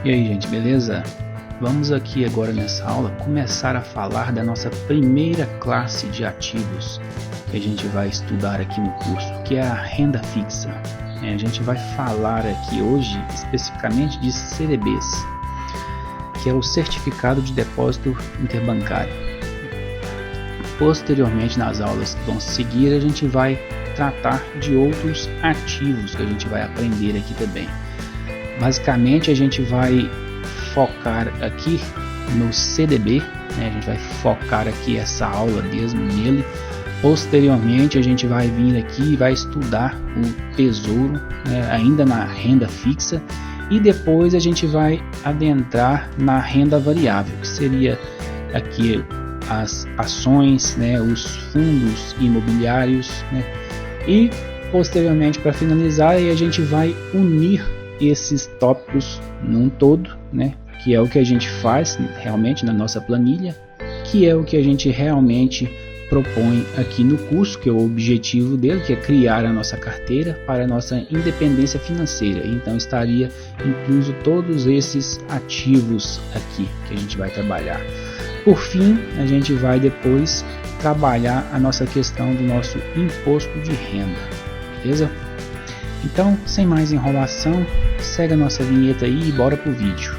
E aí, gente, beleza? Vamos aqui agora nessa aula começar a falar da nossa primeira classe de ativos que a gente vai estudar aqui no curso, que é a renda fixa. A gente vai falar aqui hoje especificamente de CDBs, que é o Certificado de Depósito Interbancário. Posteriormente, nas aulas que vão seguir, a gente vai tratar de outros ativos que a gente vai aprender aqui também. Basicamente, a gente vai focar aqui no CDB, né? A gente vai focar aqui essa aula mesmo nele. Posteriormente, a gente vai vir aqui e vai estudar o tesouro, né? Ainda na renda fixa, e depois a gente vai adentrar na renda variável, que seria aqui as ações, né? Os fundos imobiliários, né? E posteriormente, para finalizar, a gente vai unir esses tópicos num todo, né? Que é o que a gente faz realmente na nossa planilha, que é o que a gente realmente propõe aqui no curso, que é o objetivo dele, que é criar a nossa carteira para a nossa independência financeira. Então estaria incluso todos esses ativos aqui que a gente vai trabalhar. Por fim, a gente vai depois trabalhar a nossa questão do nosso imposto de renda, beleza? Então, sem mais enrolação, segue a nossa vinheta aí e bora pro vídeo.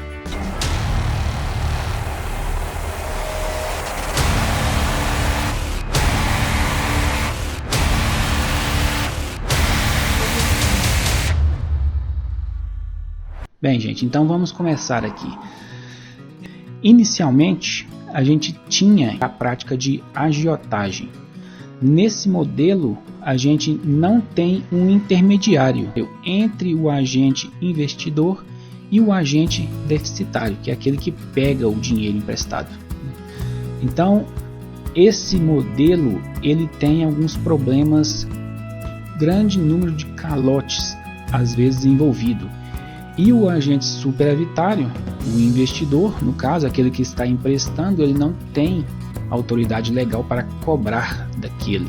Bem, gente, então vamos começar aqui. Inicialmente, a gente tinha a prática de agiotagem. Nesse modelo, a gente não tem um intermediário entre o agente investidor e o agente deficitário, que é aquele que pega o dinheiro emprestado. Então, esse modelo ele tem alguns problemas, grande número de calotes às vezes envolvido. E o agente superavitário, o investidor, no caso, aquele que está emprestando, ele não tem autoridade legal para cobrar daquele.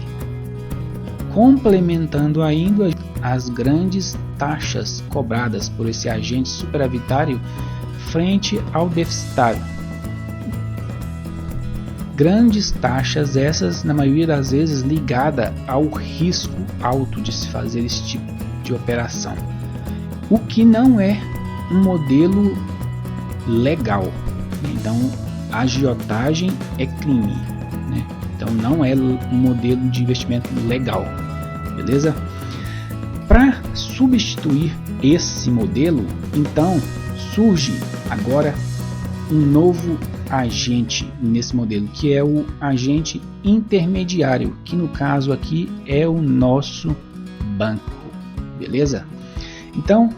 Complementando ainda as grandes taxas cobradas por esse agente superavitário frente ao deficitário. Grandes taxas essas, na maioria das vezes, ligada ao risco alto de se fazer esse tipo de operação. O que não é um modelo legal. Então, a agiotagem é crime, né? Então não é um modelo de investimento legal, beleza? Para substituir esse modelo, então surge agora um novo agente nesse modelo, que é o agente intermediário, que no caso aqui é o nosso banco, beleza? Então,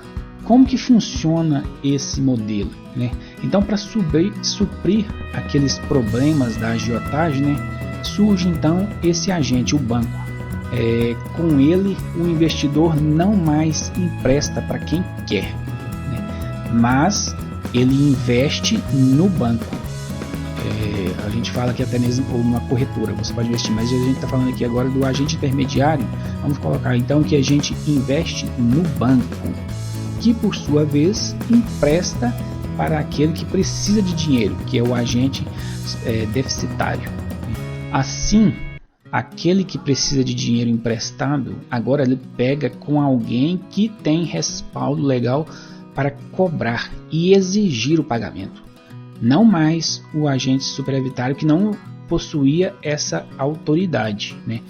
como que funciona esse modelo, né? Então, para suprir aqueles problemas da agiotagem, né, surge então esse agente, o banco. Com ele, o investidor não mais empresta para quem quer, né, mas ele investe no banco. A gente fala aqui até mesmo ou numa corretora, você pode investir, mas a gente está falando aqui agora do agente intermediário. Vamos colocar então que a gente investe no banco, que por sua vez empresta para aquele que precisa de dinheiro, que é o agente deficitário. Assim, aquele que precisa de dinheiro emprestado, agora ele pega com alguém que tem respaldo legal para cobrar e exigir o pagamento. Não mais o agente superavitário, que não possuía essa autoridade, né?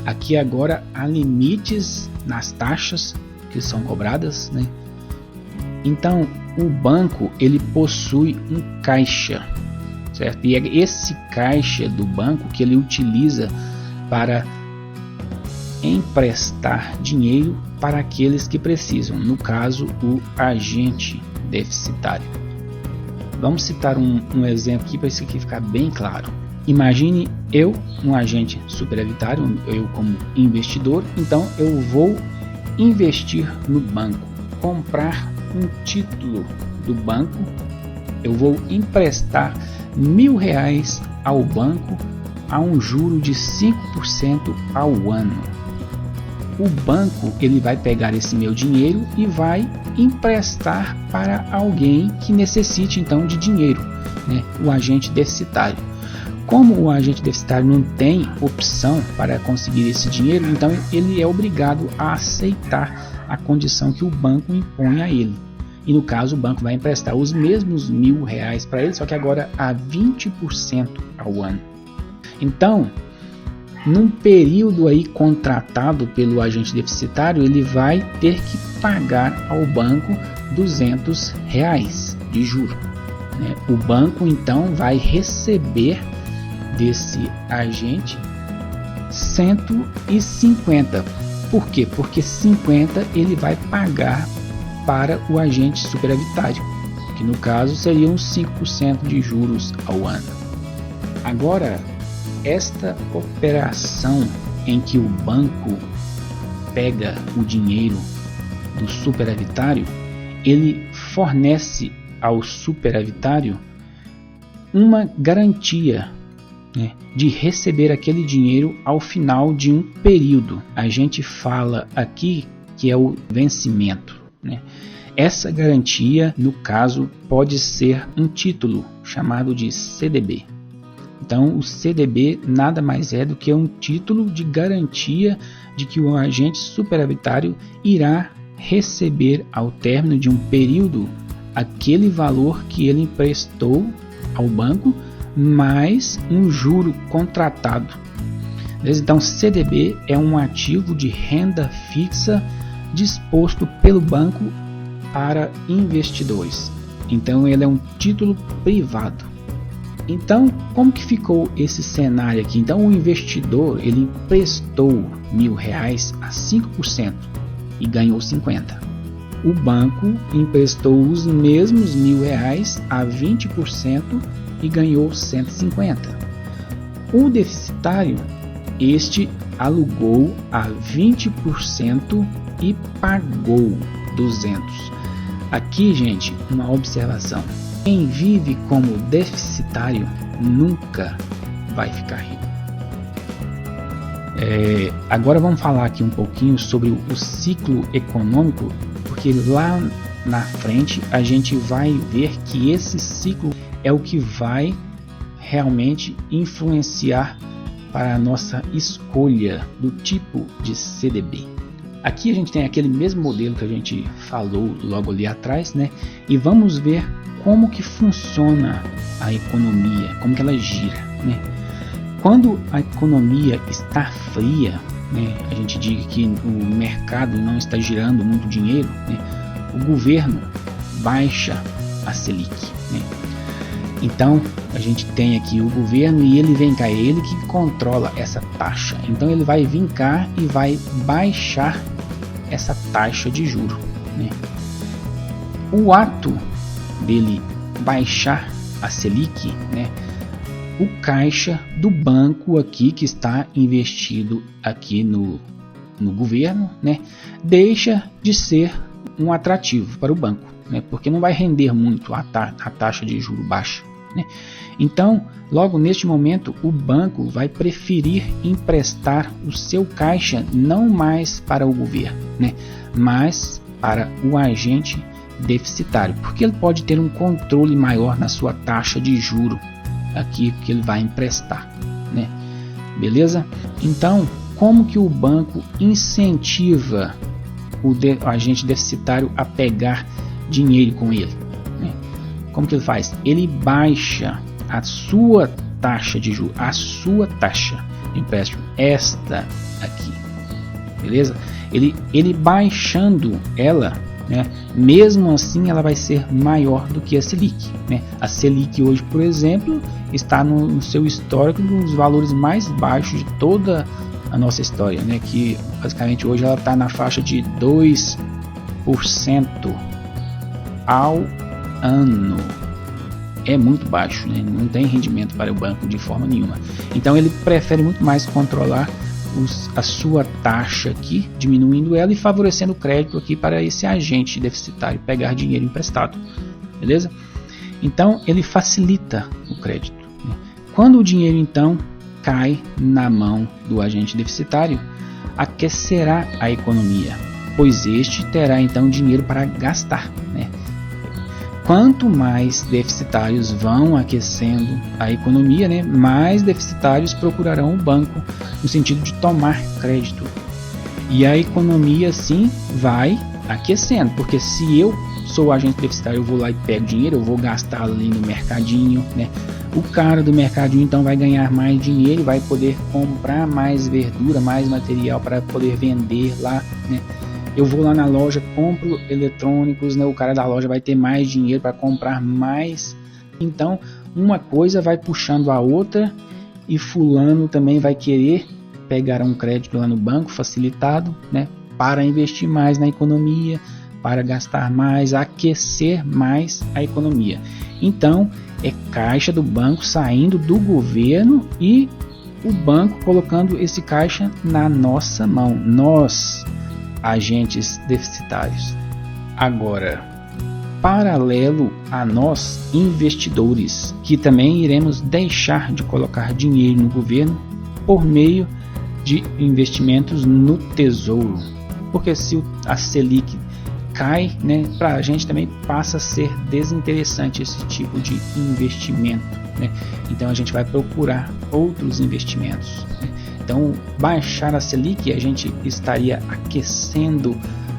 Aqui agora há limites nas taxas que são cobradas, né? Então, o banco ele possui um caixa, certo? E é esse caixa do banco que ele utiliza para emprestar dinheiro para aqueles que precisam, no caso, o agente deficitário. Vamos citar um exemplo aqui para isso aqui ficar bem claro. Imagine eu, um agente superavitário, eu como investidor, então eu vou investir no banco, comprar um título do banco, eu vou emprestar R$1.000 ao banco a um juro de 5% ao ano. o banco ele vai pegar esse meu dinheiro e vai emprestar para alguém que necessite então de dinheiro, né? O agente deficitário. Como o agente deficitário não tem opção para conseguir esse dinheiro, então ele é obrigado a aceitar a condição que o banco impõe a ele. E no caso o banco vai emprestar os mesmos R$1.000 para ele, só que agora a 20% ao ano. Então, num período aí contratado pelo agente deficitário, ele vai ter que pagar ao banco R$200 de juro, né? O banco então vai receber desse agente 150. Por quê? Porque 50 ele vai pagar para o agente superavitário, que no caso seriam 5% de juros ao ano. Agora, esta operação em que o banco pega o dinheiro do superavitário, ele fornece ao superavitário uma garantia, né, de receber aquele dinheiro ao final de um período. A gente fala aqui que é o vencimento, né? Essa garantia, no caso, pode ser um título chamado de CDB. Então, o CDB nada mais é do que um título de garantia de que o agente superavitário irá receber ao término de um período aquele valor que ele emprestou ao banco mais um juro contratado. Então, CDB é um ativo de renda fixa disposto pelo banco para investidores. Então, ele é um título privado. Então, como que ficou esse cenário aqui? Então, o investidor ele emprestou R$1.000 a 5% e ganhou 50. O banco emprestou os mesmos R$1.000 a 20% e ganhou 150. O deficitário, este alugou a 20% e pagou 200. Aqui, gente, uma observação. Quem vive como deficitário nunca vai ficar rico. Agora vamos falar aqui um pouquinho sobre o ciclo econômico, porque lá na frente a gente vai ver que esse ciclo é o que vai realmente influenciar para a nossa escolha do tipo de CDB. Aqui a gente tem aquele mesmo modelo que a gente falou logo ali atrás, né? E vamos ver como que funciona a economia, como que ela gira, né? Quando a economia está fria, né, a gente diz que o mercado não está girando muito dinheiro, né, o governo baixa a Selic, né? Então a gente tem aqui o governo e ele vem cá, é ele que controla essa taxa. Então ele vai vir cá e vai baixar essa taxa de juro, né? O ato dele baixar a Selic, né, o caixa do banco aqui que está investido aqui no governo, né, deixa de ser um atrativo para o banco, né, porque não vai render muito a taxa de juro baixa, né? Então, logo neste momento, o banco vai preferir emprestar o seu caixa não mais para o governo, né, mas para o agente deficitário, porque ele pode ter um controle maior na sua taxa de juro aqui que ele vai emprestar, né? Beleza? Então, como que o banco incentiva o agente deficitário a pegar dinheiro com ele, né? Como que ele faz? Ele baixa a sua taxa de juros, a sua taxa de empréstimo, esta aqui, beleza? Ele baixando ela, né, mesmo assim ela vai ser maior do que a Selic, né? A Selic hoje, por exemplo, está no seu histórico nos valores mais baixos de toda a nossa história, né? Que basicamente hoje ela está na faixa de 2% ao ano. É muito baixo, né? Não tem rendimento para o banco de forma nenhuma. Então ele prefere muito mais controlar a sua taxa aqui, diminuindo ela e favorecendo o crédito aqui para esse agente deficitário pegar dinheiro emprestado, beleza? Então ele facilita o crédito, né? Quando o dinheiro então cai na mão do agente deficitário, aquecerá a economia, pois este terá então dinheiro para gastar, né? Quanto mais deficitários vão aquecendo a economia, né, mais deficitários procurarão o banco no sentido de tomar crédito. E a economia sim vai aquecendo, porque se eu sou agente deficitário, eu vou lá e pego dinheiro, eu vou gastar ali no mercadinho, né? O cara do mercadinho então vai ganhar mais dinheiro, vai poder comprar mais verdura, mais material para poder vender lá, né? Eu vou lá na loja, compro eletrônicos, né? O cara da loja vai ter mais dinheiro para comprar mais. Então, uma coisa vai puxando a outra e fulano também vai querer pegar um crédito lá no banco facilitado, né? Para investir mais na economia, para gastar mais, aquecer mais a economia. Então, é caixa do banco saindo do governo e o banco colocando esse caixa na nossa mão. Nós, agentes deficitários. Agora, paralelo a nós, investidores, que também iremos deixar de colocar dinheiro no governo por meio de investimentos no tesouro. Porque se a Selic cai, né, para a gente também passa a ser desinteressante esse tipo de investimento, né? Então a gente vai procurar outros investimentos, né? Então, baixar a Selic, a gente estaria aquecendo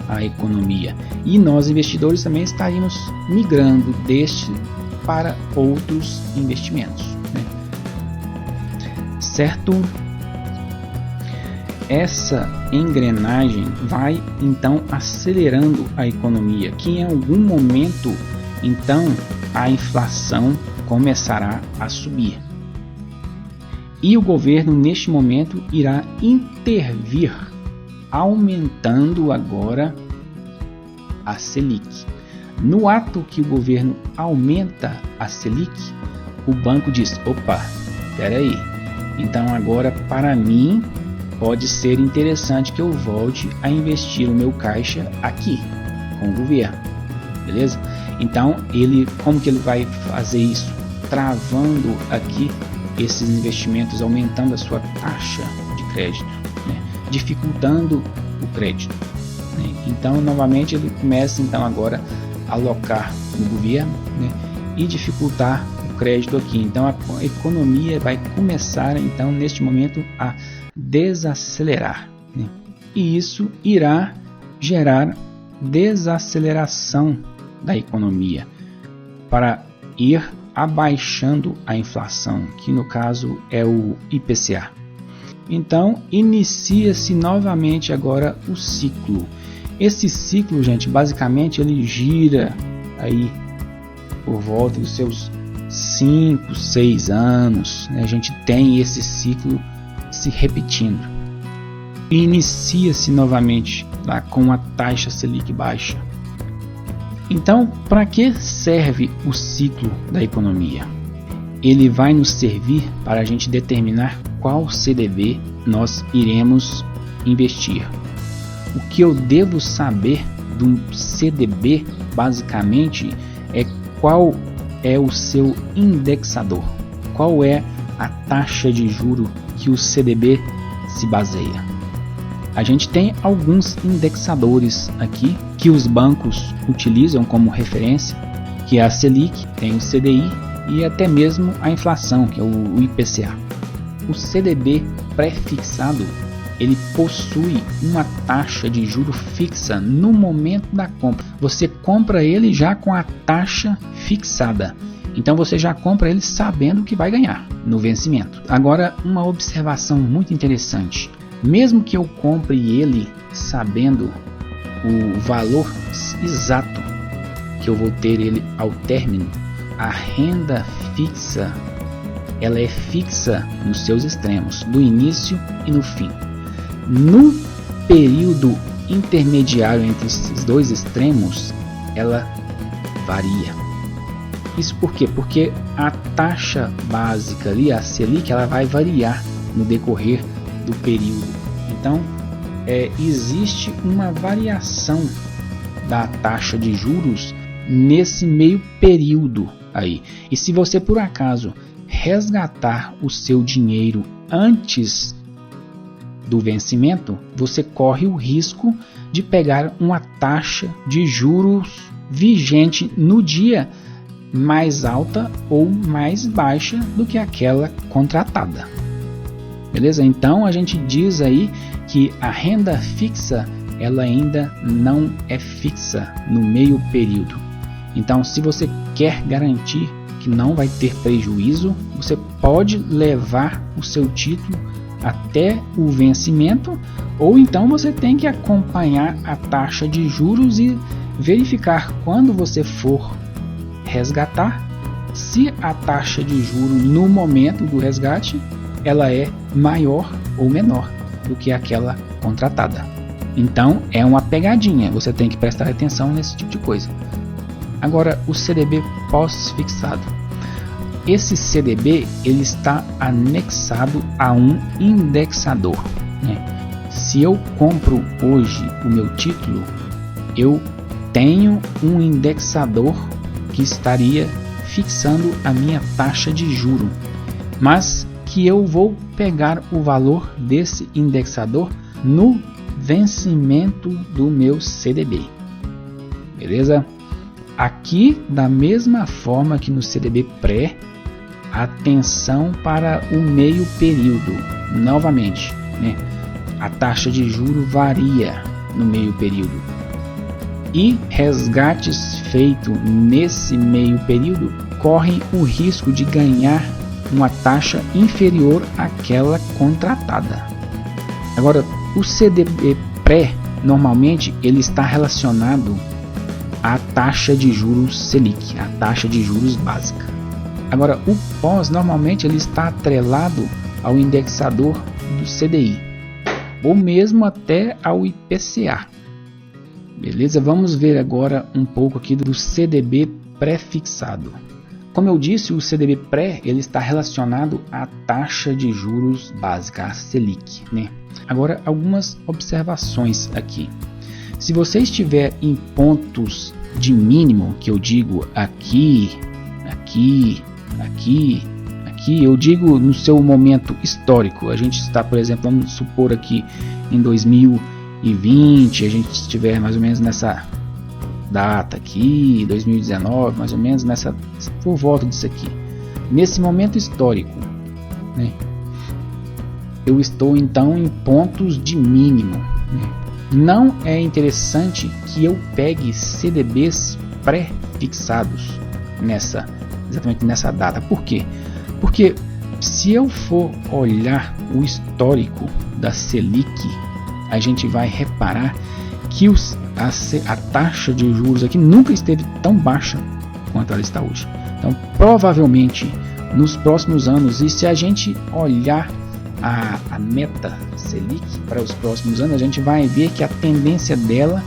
a economia. E nós, investidores, também estaríamos migrando deste para outros investimentos, né? Certo? Essa engrenagem vai, então, acelerando a economia, que em algum momento, então, a inflação começará a subir. E o governo, neste momento, irá intervir, aumentando agora a Selic. No ato que o governo aumenta a Selic, o banco diz: opa, espera aí, então agora para mim pode ser interessante que eu volte a investir o meu caixa aqui, com o governo, beleza? Então, como que ele vai fazer isso? Travando aqui esses investimentos, aumentando a sua taxa de crédito, né? Dificultando o crédito, né? Então, novamente, ele começa então agora a alocar no governo, né? E dificultar o crédito aqui. Então, a economia vai começar então neste momento a desacelerar, né? E isso irá gerar desaceleração da economia para ir abaixando a inflação, que no caso é o IPCA. Então, inicia-se novamente agora o ciclo. Esse ciclo, gente, basicamente ele gira aí por volta dos seus 5, 6 anos, né? A gente tem esse ciclo se repetindo. Inicia-se novamente lá com a taxa Selic baixa. Então, para que serve o ciclo da economia? Ele vai nos servir para a gente determinar qual CDB nós iremos investir. O que eu devo saber do CDB, basicamente, é qual é o seu indexador, qual é a taxa de juro que o CDB se baseia. A gente tem alguns indexadores aqui que os bancos utilizam como referência, que é a Selic, tem o CDI e até mesmo a inflação, que é o IPCA. O CDB pré-fixado, ele possui uma taxa de juro fixa no momento da compra. Você compra ele já com a taxa fixada. Então você já compra ele sabendo que vai ganhar no vencimento. Agora, uma observação muito interessante. Mesmo que eu compre ele sabendo o valor exato que eu vou ter ele ao término, a renda fixa, ela é fixa nos seus extremos, no início e no fim. No período intermediário entre esses dois extremos, ela varia. Isso por quê? Porque a taxa básica ali, a Selic, ela vai variar no decorrer do período. Então, existe uma variação da taxa de juros nesse meio período aí. E se você por acaso resgatar o seu dinheiro antes do vencimento, você corre o risco de pegar uma taxa de juros vigente no dia mais alta ou mais baixa do que aquela contratada. Beleza? Então a gente diz aí que a renda fixa ela ainda não é fixa no meio período. Então, se você quer garantir que não vai ter prejuízo, você pode levar o seu título até o vencimento, ou então você tem que acompanhar a taxa de juros e verificar quando você for resgatar se a taxa de juros no momento do resgate ela é maior ou menor do que aquela contratada. Então é uma pegadinha, você tem que prestar atenção nesse tipo de coisa. Agora, o CDB pós-fixado. Esse CDB ele está anexado a um indexador, né? Se eu compro hoje o meu título, eu tenho um indexador que estaria fixando a minha taxa de juro, mas que eu vou pegar o valor desse indexador no vencimento do meu CDB. Beleza? Aqui, da mesma forma que no CDB pré, atenção para o meio período. Novamente, né? A taxa de juro varia no meio período. E resgates feitos nesse meio período correm o risco de ganhar uma taxa inferior àquela contratada. Agora, o CDB pré, normalmente, ele está relacionado à taxa de juros Selic, a taxa de juros básica. Agora, o pós, normalmente, ele está atrelado ao indexador do CDI, ou mesmo até ao IPCA. Beleza? Vamos ver agora um pouco aqui do CDB pré-fixado. Como eu disse, o CDB pré ele está relacionado à taxa de juros básica, a Selic, né? Agora, algumas observações aqui. Se você estiver em pontos de mínimo, que eu digo aqui, eu digo no seu momento histórico, a gente está, por exemplo, vamos supor aqui em 2020, a gente estiver mais ou menos nessa data aqui, 2019, mais ou menos nessa, por volta disso aqui, nesse momento histórico, né? Eu estou então em pontos de mínimo, né? Não é interessante que eu pegue CDBs pré-fixados exatamente nessa data. Por quê? Porque se eu for olhar o histórico da Selic, a gente vai reparar que a taxa de juros aqui nunca esteve tão baixa quanto ela está hoje. Então, provavelmente, nos próximos anos, e se a gente olhar a meta Selic para os próximos anos, a gente vai ver que a tendência dela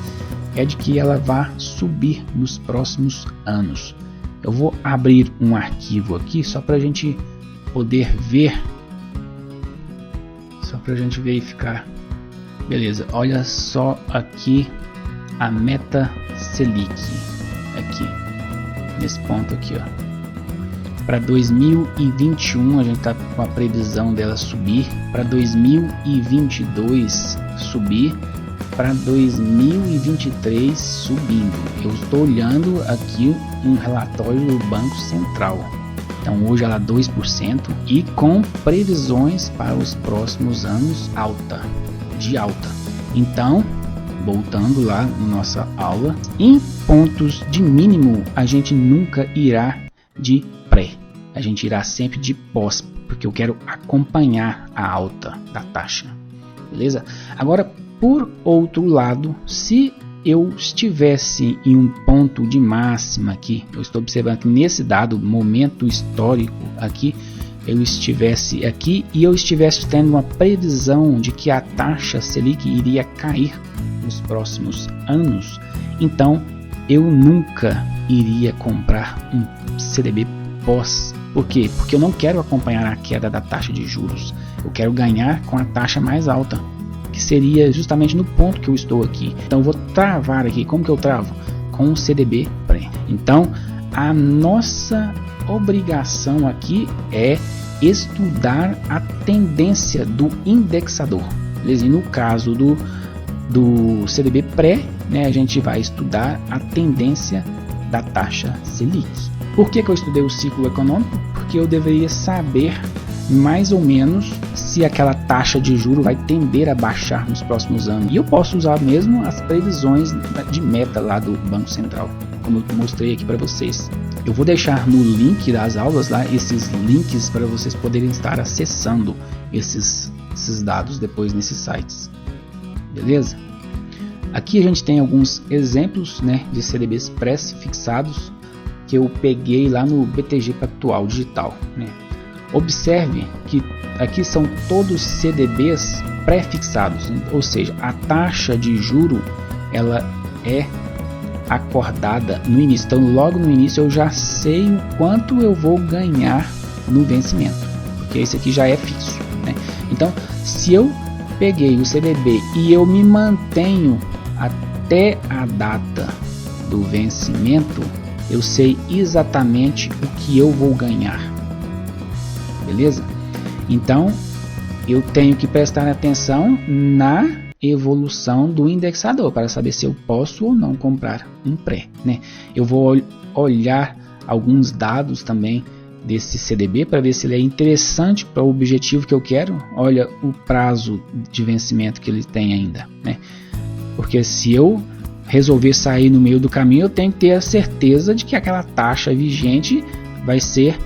é de que ela vai subir nos próximos anos. Eu vou abrir um arquivo aqui só para a gente poder ver, só para a gente verificar. Beleza, olha só aqui a meta Selic, aqui nesse ponto aqui, ó. Para 2021 a gente está com a previsão dela subir, para 2022 subir, para 2023 subindo. Eu estou olhando aqui um relatório do Banco Central. Então hoje ela 2% e com previsões para os próximos anos de alta. Então, voltando lá na nossa aula, em pontos de mínimo a gente nunca irá de pré, a gente irá sempre de pós, porque eu quero acompanhar a alta da taxa, beleza? Agora, por outro lado, se eu estivesse em um ponto de máxima aqui, eu estou observando que nesse dado momento histórico aqui, eu estivesse aqui e eu estivesse tendo uma previsão de que a taxa Selic iria cair nos próximos anos, então eu nunca iria comprar um CDB pós. Por quê? Porque eu não quero acompanhar a queda da taxa de juros, eu quero ganhar com a taxa mais alta, que seria justamente no ponto que eu estou aqui. Então eu vou travar aqui. Como que eu travo? Com o CDB pré. Então a nossa obrigação aqui é estudar a tendência do indexador. beleza? E no caso do CDB pré, né, a gente vai estudar a tendência da taxa Selic. Por que eu estudei o ciclo econômico? Porque eu deveria saber mais ou menos se aquela taxa de juros vai tender a baixar nos próximos anos. E eu posso usar mesmo as previsões de meta lá do Banco Central, como eu mostrei aqui para vocês. Eu vou deixar no link das aulas lá esses links para vocês poderem estar acessando esses dados depois nesses sites. Beleza? Aqui a gente tem alguns exemplos, né, de CDBs pré-fixados que eu peguei lá no BTG Pactual Digital, né? Observe que aqui são todos CDBs pré-fixados, ou seja, a taxa de juro ela é acordada no início. Então logo no início eu já sei o quanto eu vou ganhar no vencimento, porque esse aqui já é fixo, né? Então se eu peguei o CDB e eu me mantenho até a data do vencimento, eu sei exatamente o que eu vou ganhar, beleza? Então eu tenho que prestar atenção na evolução do indexador para saber se eu posso ou não comprar um pré, né? Eu vou olhar alguns dados também desse CDB para ver se ele é interessante para o objetivo que eu quero. Olha o prazo de vencimento que ele tem ainda, né? Porque se eu resolver sair no meio do caminho, eu tenho que ter a certeza de que aquela taxa vigente vai ser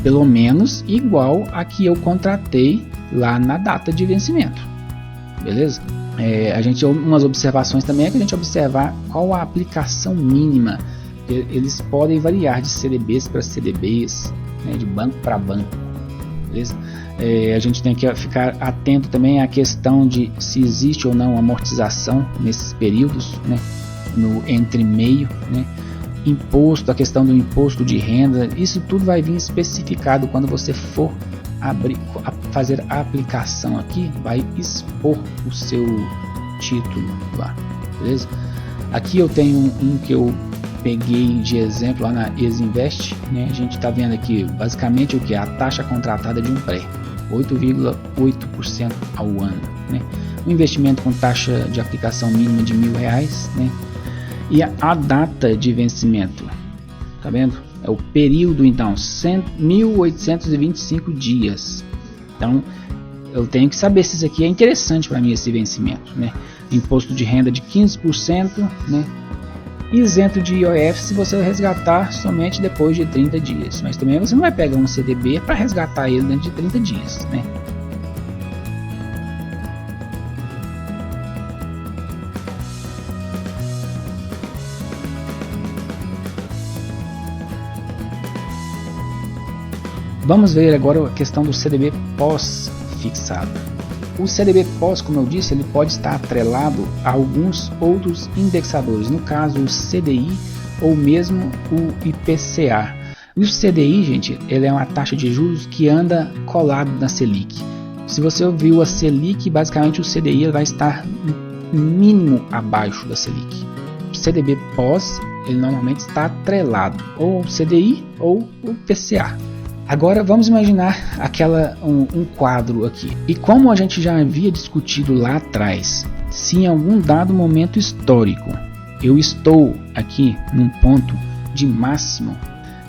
pelo menos igual a que eu contratei lá na data de vencimento, beleza? Umas observações também é que a gente observar qual a aplicação mínima. Eles podem variar de CDBs para CDBs, né, de banco para banco, beleza? A gente tem que ficar atento também à questão de se existe ou não amortização nesses períodos, né, no entre meio, né? Imposto, a questão do imposto de renda, isso tudo vai vir especificado quando você for fazer a aplicação aqui, vai expor o seu título lá, beleza? Aqui eu tenho um que eu peguei de exemplo lá na Exinvest, né? A gente está vendo aqui basicamente o que é a taxa contratada de um pré, 8,8% ao ano, né? Um investimento com taxa de aplicação mínima de R$1.000, né? E a data de vencimento, tá vendo? É o período, então, 1.825 dias. Então, eu tenho que saber se isso aqui é interessante para mim, esse vencimento, né? Imposto de renda de 15%, né? Isento de IOF se você resgatar somente depois de 30 dias. Mas também você não vai pegar um CDB para resgatar ele dentro de 30 dias, né? Vamos ver agora a questão do CDB pós-fixado. O CDB pós, como eu disse, ele pode estar atrelado a alguns outros indexadores, no caso o CDI ou mesmo o IPCA. E o CDI, gente, ele é uma taxa de juros que anda colado na Selic. Se você ouviu a Selic, basicamente o CDI vai estar no mínimo abaixo da Selic. O CDB pós, ele normalmente está atrelado ou ao CDI ou ao IPCA. Agora vamos imaginar um quadro aqui. E como a gente já havia discutido lá atrás, se em algum dado momento histórico eu estou aqui num ponto de máximo,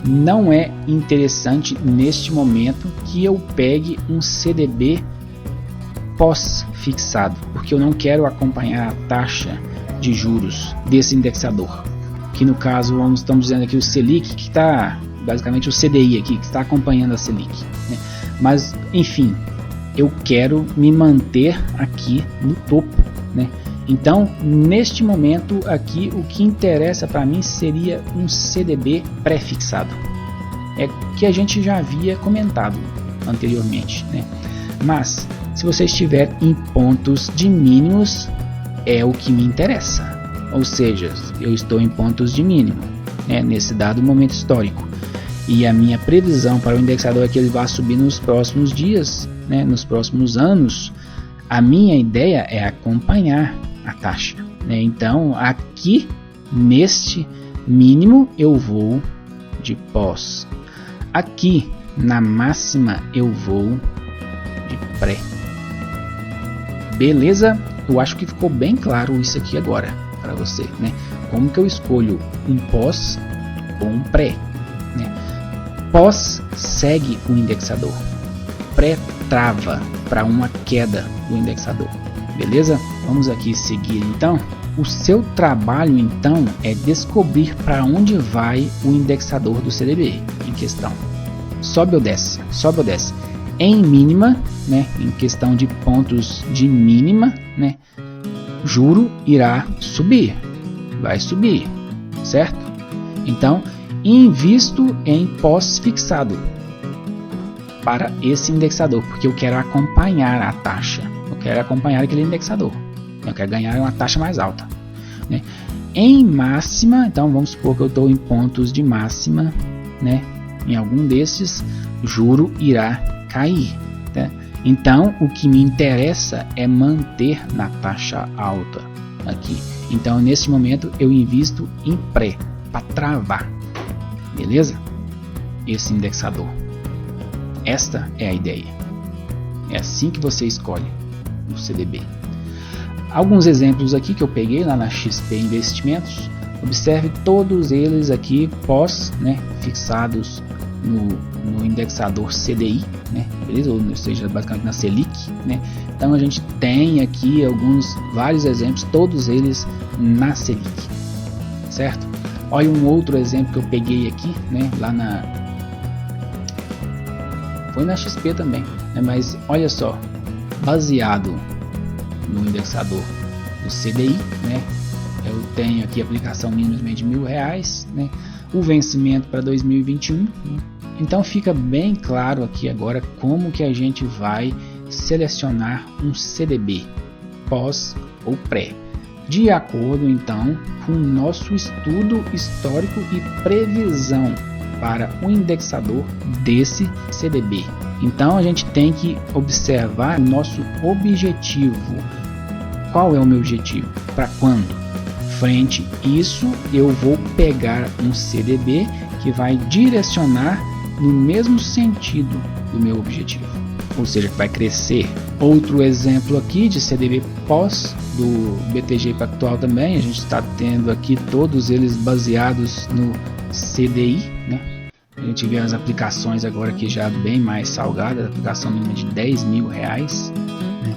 não é interessante neste momento que eu pegue um CDB pós-fixado, porque eu não quero acompanhar a taxa de juros desse indexador. Que no caso estamos dizendo aqui o Selic, que está basicamente o CDI aqui, que está acompanhando a Selic, né? Mas enfim, eu quero me manter aqui no topo, né? Então neste momento aqui o que interessa para mim seria um CDB pré-fixado, é que a gente já havia comentado anteriormente, né? Mas se você estiver em pontos de mínimos, é o que me interessa, ou seja, eu estou em pontos de mínimo, né, nesse dado momento histórico. E a minha previsão para o indexador é que ele vai subir nos próximos dias, né, nos próximos anos. A minha ideia é acompanhar a taxa, né? Então aqui neste mínimo eu vou de pós, aqui na máxima eu vou de pré, Beleza? Eu acho que ficou bem claro isso aqui agora para você, né? Como que eu escolho um pós ou um pré, né? Pós segue o indexador, pré trava para uma queda do indexador. Beleza? Vamos aqui seguir então. O seu trabalho então é descobrir para onde vai o indexador do CDB em questão. Sobe ou desce? Sobe ou desce? Em mínima, né, em questão de pontos de mínima, né, juro irá subir, vai subir, certo? Então, invisto em pós-fixado para esse indexador, porque eu quero acompanhar a taxa, eu quero acompanhar aquele indexador, eu quero ganhar uma taxa mais alta, né? Em máxima, então vamos supor que eu estou em pontos de máxima, né? Em algum desses, juro irá cair, tá? Então o que me interessa é manter na taxa alta aqui. Então nesse momento eu invisto em pré para travar, beleza? Esse indexador. Esta é a ideia. É assim que você escolhe o CDB. Alguns exemplos aqui que eu peguei lá na XP Investimentos. Observe todos eles aqui pós, né, fixados no indexador CDI, né, beleza? Ou seja, basicamente na Selic, né? Então a gente tem aqui vários exemplos, todos eles na Selic, certo? Olha um outro exemplo que eu peguei aqui, né, lá foi na XP também, né, mas olha só, baseado no indexador do CDI, né, eu tenho aqui aplicação mínima de R$1.000, né, o vencimento para 2021, né? Então fica bem claro aqui agora como que a gente vai selecionar um CDB pós ou pré, de acordo então com o nosso estudo histórico e previsão para o indexador desse CDB. Então a gente tem que observar nosso objetivo. Qual é o meu objetivo? Para quando? Frente isso, eu vou pegar um CDB que vai direcionar no mesmo sentido do meu objetivo, ou seja, que vai crescer. Outro exemplo aqui de CDB pós do BTG Pactual também, a gente está tendo aqui todos eles baseados no CDI, né? A gente vê as aplicações agora aqui já bem mais salgadas, aplicação mínima de R$10.000, né?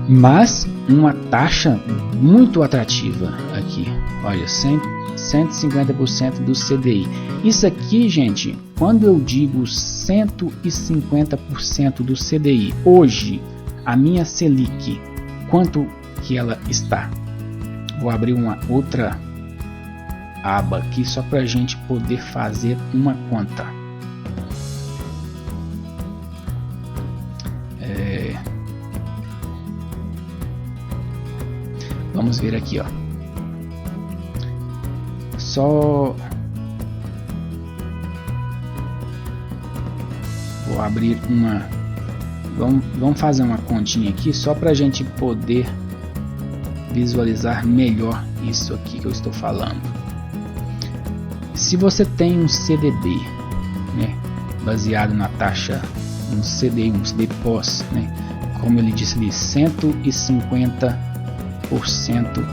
Mas uma taxa muito atrativa aqui, olha, 150% do CDI. Isso aqui, gente, quando eu digo 150% do CDI, hoje a minha Selic, quanto que ela está? Vou abrir uma outra aba aqui só para a gente poder fazer uma conta. Vamos ver aqui, ó. Só vou abrir uma. Vamos fazer uma continha aqui só para a gente poder visualizar melhor isso aqui que eu estou falando. Se você tem um CDB, né, baseado na taxa, um CDI pós, né, como ele disse ali, 150%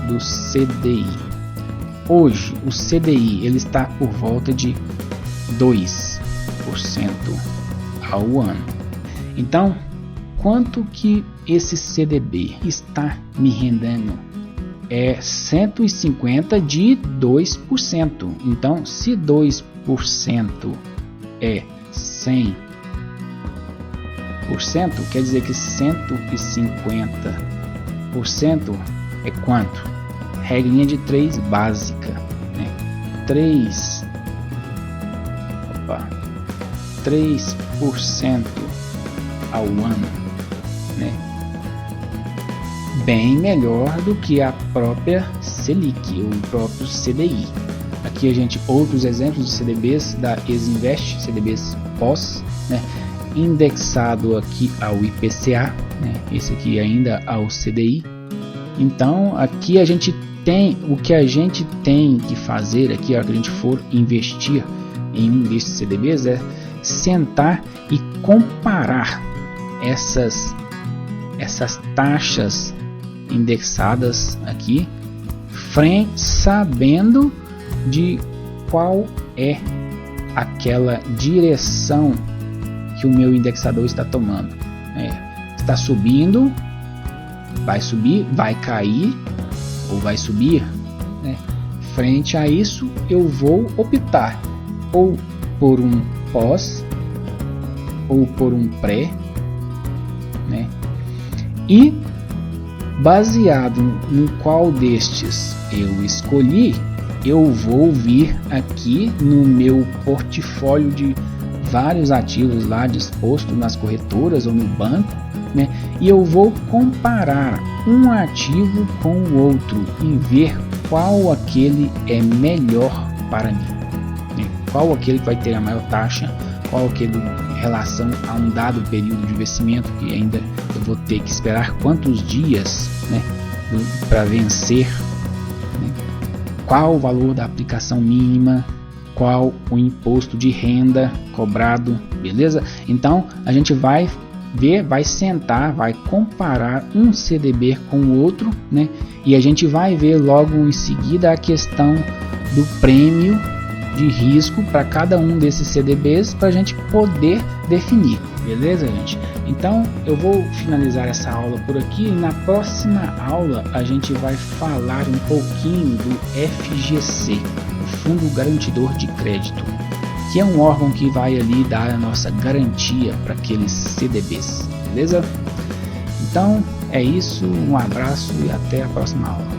do CDI. Hoje o CDI ele está por volta de 2% ao ano. Então, quanto que esse CDB está me rendendo? É 150 de 2%. Então, se 2% é 100%, quer dizer que 150% é quanto? Regrinha de 3 básica, né? 3% ao ano, né? Bem melhor do que a própria Selic, o próprio CDI. Aqui a gente, outros exemplos de CDBs da Exinvest, CDBs pós, né? Indexado aqui ao IPCA, né? Esse aqui ainda ao CDI. Então aqui a gente tem, o que a gente tem que fazer aqui, ó, que a gente for investir em um desses CDBs, é sentar e comparar essas taxas indexadas aqui, sabendo de qual é aquela direção que o meu indexador está tomando. Está subindo, vai subir, vai cair ou vai subir, né? Frente a isso, eu vou optar ou por um pós ou por um pré, né? E baseado no qual destes eu escolhi, eu vou vir aqui no meu portfólio de vários ativos lá disposto nas corretoras ou no banco, né? E eu vou comparar um ativo com o outro e ver qual aquele é melhor para mim, né? Qual aquele que vai ter a maior taxa, qual aquele em relação a um dado período de vencimento, que ainda eu vou ter que esperar quantos dias, né, para vencer, né? Qual o valor da aplicação mínima, qual o imposto de renda cobrado, beleza? Então a gente vai ver, vai sentar, vai comparar um CDB com o outro, né? E a gente vai ver logo em seguida a questão do prêmio de risco para cada um desses CDBs, para a gente poder definir, beleza, gente? Então eu vou finalizar essa aula por aqui, e na próxima aula a gente vai falar um pouquinho do FGC, o Fundo Garantidor de Crédito, que é um órgão que vai ali dar a nossa garantia para aqueles CDBs, beleza? Então é isso, um abraço e até a próxima aula.